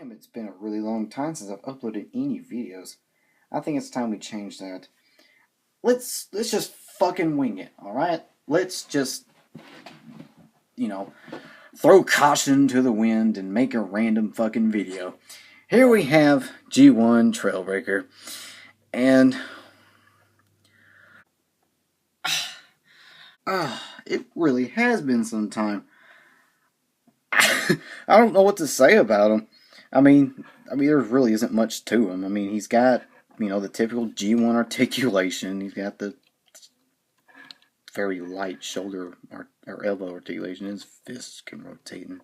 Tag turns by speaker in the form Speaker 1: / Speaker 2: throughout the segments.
Speaker 1: Damn, it's been a really long time since I've uploaded any videos. I think it's time we change that. Let's just fucking wing it, alright? Let's just, you know, throw caution to the wind and make a random fucking video. Here we have G1 Trailbreaker, and it really has been some time. I don't know what to say about him. I mean, there really isn't much to him. I mean, he's got, the typical G1 articulation. He's got the very light shoulder or elbow articulation. His fists can rotate, and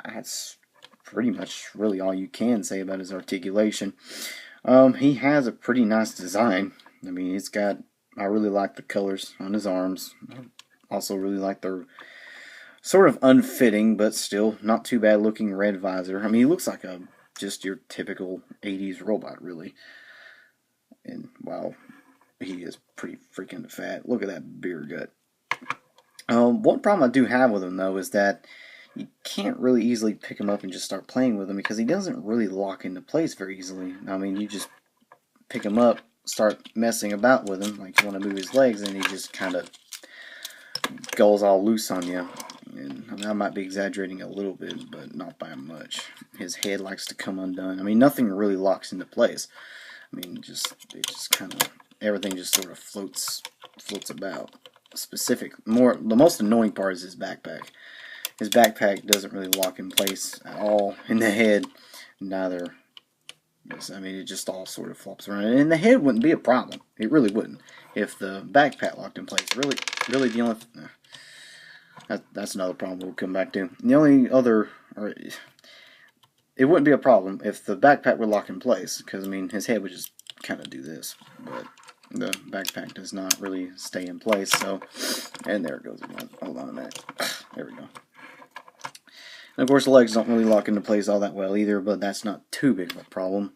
Speaker 1: that's pretty much really all you can say about his articulation. He has a pretty nice design. I mean, I really like the colors on his arms. I also really like the sort of unfitting, but still not too bad looking red visor. I mean, he looks like just your typical 80s robot, really. And, wow, he is pretty freaking fat. Look at that beer gut. One problem I do have with him, though, is that you can't really easily pick him up and just start playing with him because he doesn't really lock into place very easily. I mean, you just pick him up, start messing about with him, like you want to move his legs, and he just kind of goes all loose on you. And I might be exaggerating a little bit, but not by much. His head likes to come undone. I mean, nothing really locks into place. I mean, it just kind of, everything just sort of floats about. The most annoying part is his backpack. His backpack doesn't really lock in place at all. In the head, neither. I mean, it just all sort of flops around. And the head wouldn't be a problem. It really wouldn't. If the backpack locked in place. Really the only... That's another problem we'll come back to. The only other... It wouldn't be a problem if the backpack were locked in place. Because, I mean, his head would just kind of do this. But the backpack does not really stay in place. So, and there it goes again. Hold on a minute. There we go. And of course, the legs don't really lock into place all that well either, but that's not too big of a problem.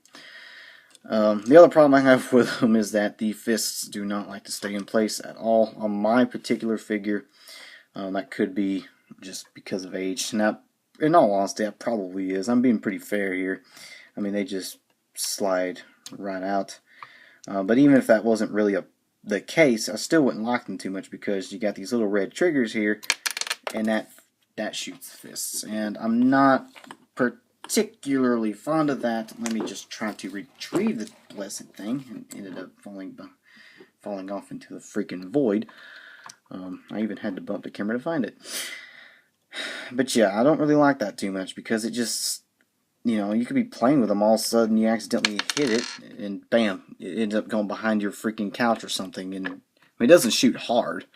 Speaker 1: The other problem I have with them is that the fists do not like to stay in place at all on my particular figure. That could be just because of age. Now, in all honesty, that probably is. I'm being pretty fair here. I mean, they just slide right out. But even if that wasn't really the case, I still wouldn't lock them too much because you got these little red triggers here, and that shoots fists. And I'm not particularly fond of that. Let me just try to retrieve the blessed thing, and ended up falling off into the freaking void. I even had to bump the camera to find it. But yeah, I don't really like that too much because it just, you could be playing with them, all of a sudden you accidentally hit it, and bam, it ends up going behind your freaking couch or something. And I mean, it doesn't shoot hard,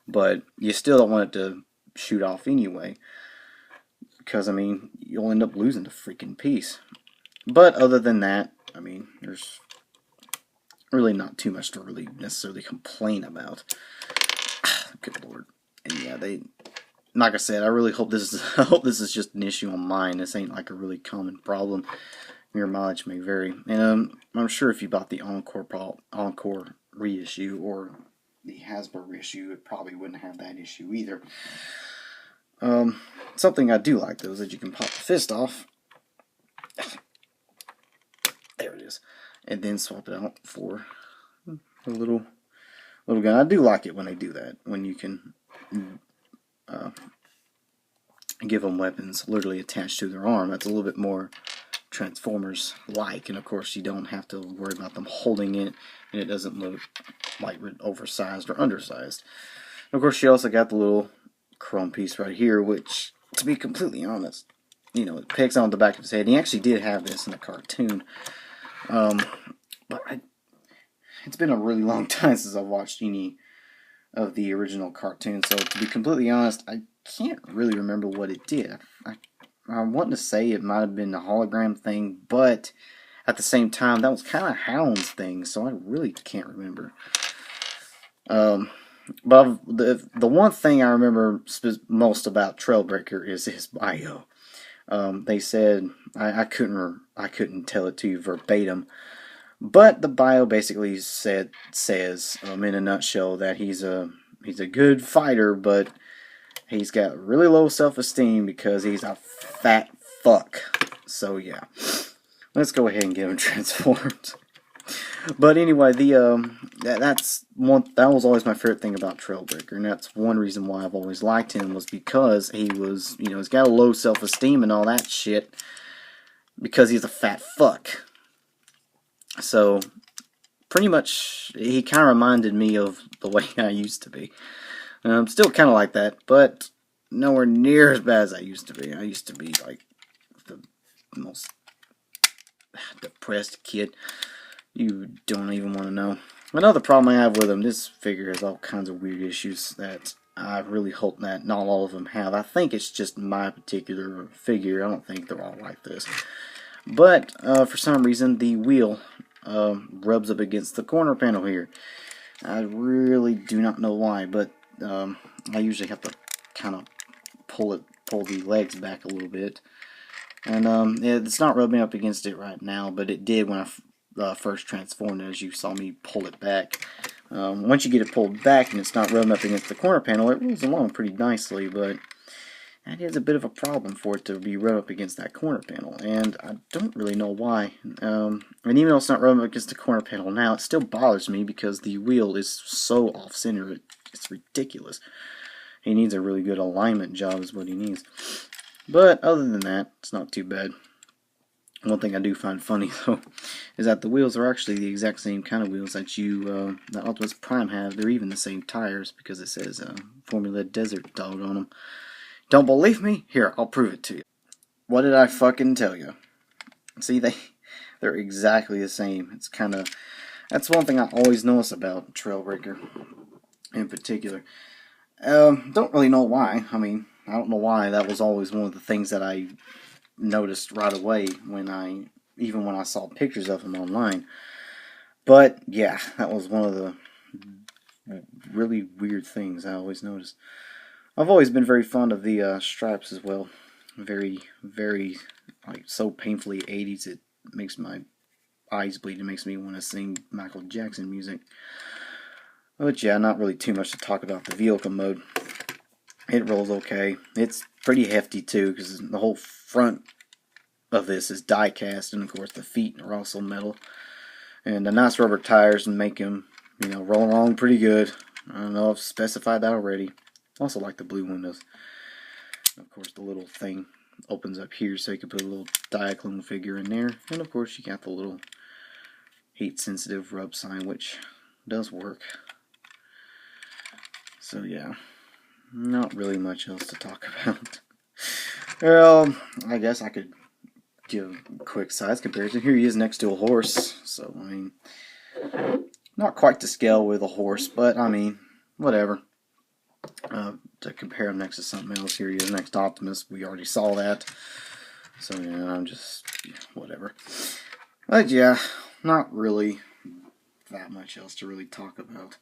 Speaker 1: but you still don't want it to shoot off anyway. Because, I mean, you'll end up losing the freaking piece. But other than that, I mean, there's really not too much to really necessarily complain about. Good lord. And yeah, like I said, I really hope this is just an issue on mine. This ain't like a really common problem. Your mileage may vary. And I'm sure if you bought the Encore reissue or the Hasbro reissue, it probably wouldn't have that issue either. Something I do like, though, is that you can pop the fist off. There it is. And then swap it out for a little gun. I do like it when they do that. When you can give them weapons literally attached to their arm. That's a little bit more Transformers-like. And, of course, you don't have to worry about them holding it. And it doesn't look like oversized or undersized. And of course, you also got the little chrome piece right here, which, to be completely honest, it pegs on the back of his head. He actually did have this in a cartoon, but it's been a really long time since I've watched any of the original cartoons, so to be completely honest, I can't really remember what it did. I want to say it might have been the hologram thing, but at the same time, that was kind of Hound's thing, so I really can't remember. But the one thing I remember most about Trailbreaker is his bio. They said I couldn't tell it to you verbatim, but the bio basically says in a nutshell that he's a good fighter, but he's got really low self-esteem because he's a fat fuck. So yeah, let's go ahead and get him transformed. But anyway, that was always my favorite thing about Trailbreaker, and that's one reason why I've always liked him, was because he was, he's got a low self-esteem and all that shit, because he's a fat fuck. So pretty much, he kind of reminded me of the way I used to be. I'm still kind of like that, but nowhere near as bad as I used to be. I used to be like the most depressed kid. You don't even want to know. Another problem I have with him, this figure has all kinds of weird issues that I really hope that not all of them have. I think it's just my particular figure. I don't think they're all like this. But for some reason, the wheel rubs up against the corner panel here. I really do not know why, but I usually have to kind of pull the legs back a little bit. And it's not rubbing up against it right now, but it did when I first transformed it, as you saw me pull it back. Once you get it pulled back and it's not rubbing up against the corner panel, it rolls along pretty nicely, but that is a bit of a problem for it to be rubbed up against that corner panel, and I don't really know why. And even though it's not rubbing up against the corner panel now, it still bothers me because the wheel is so off-center, it's ridiculous. He needs a really good alignment job is what he needs. But other than that, it's not too bad. One thing I do find funny, though, is that the wheels are actually the exact same kind of wheels that that Optimus Prime have. They're even the same tires, because it says Formula Desert Dog on them. Don't believe me? Here, I'll prove it to you. What did I fucking tell you? See, they're exactly the same. It's kind of... That's one thing I always notice about Trailbreaker, in particular. Don't really know why. I mean, I don't know why. That was always one of the things that I noticed right away even when I saw pictures of him online. But yeah, that was one of the really weird things I always noticed. I've always been very fond of the stripes as well. Very, very, like, so painfully 80s, it makes my eyes bleed. It makes me want to sing Michael Jackson music. But yeah, not really too much to talk about the vehicle mode. It rolls okay. It's pretty hefty too, because the whole front of this is die cast, and of course the feet are also metal. And the nice rubber tires make him, roll along pretty good. I don't know if I've specified that already. Also like the blue windows. Of course the little thing opens up here so you can put a little Diaclone figure in there. And of course you got the little heat sensitive rub sign, which does work. So yeah, not really much else to talk about. Well, I guess I could give a quick size comparison. Here he is next to a horse. So, I mean, not quite to scale with a horse, but I mean, whatever. To compare him next to something else, here he is next to Optimus. We already saw that. So, yeah, I'm just, whatever. But yeah, not really that much else to really talk about.